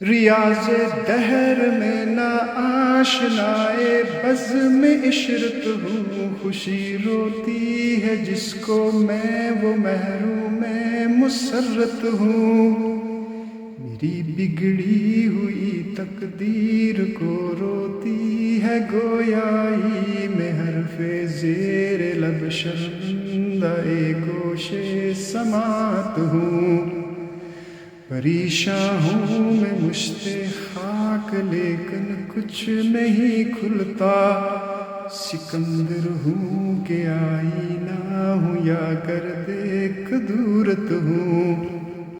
ریاض دہر میں نہ آشنائے بزم عشرت ہوں، خوشی روتی ہے جس کو میں وہ محروم مسرت ہوں۔ میری بگڑی ہوئی تقدیر کو روتی ہے گویائی میں حرف زیر لب شرمندہ گوشے سماعت ہوں۔ پریشاں ہوں میں مشت خاک لیکن کچھ نہیں کھلتا، سکندر ہوں کہ آئینہ ہوں یا گرد کدورت ہوں۔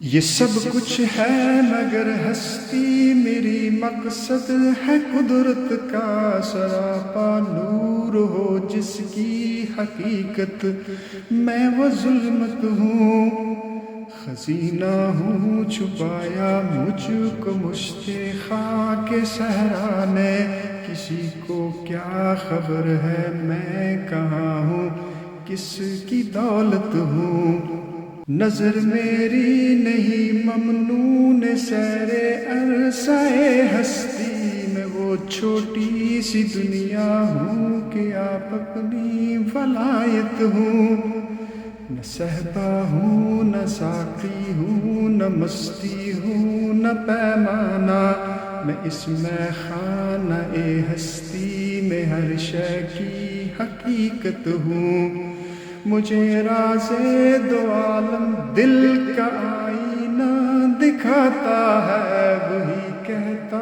یہ سب کچھ ہے مگر ہستی میری مقصد ہے قدرت کا سراپا نور ہو جس کی حقیقت میں وہ ظلمت ہوں۔ خزینہ ہوں چھپایا مجھ کو مشت خاک صحرا نے، کسی کو کیا خبر ہے میں کہاں ہوں کس کی دولت ہوں۔ نظر میری نہیں ممنون سیر عرصہ ہستی میں، وہ چھوٹی سی دنیا ہوں کہ آپ اپنی ولایت ہوں۔ نہ صحبا ہوں نہ ساقی ہوں نہ مستی ہوں نہ پیمانہ، میں اس میں خانہ ہستی میں ہر شے کی حقیقت ہوں۔ مجھے راز دو عالم دل کا آئینہ دکھاتا ہے، وہی کہتا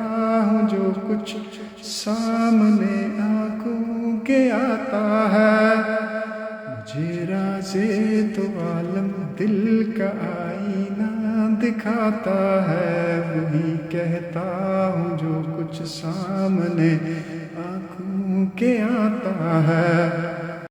ہوں جو کچھ سامنے آنکھوں کے آتا ہے۔ مجھے راز دو عالم دل کا آئینہ دکھاتا ہے، وہی کہتا ہوں جو کچھ سامنے آنکھوں کے آتا ہے۔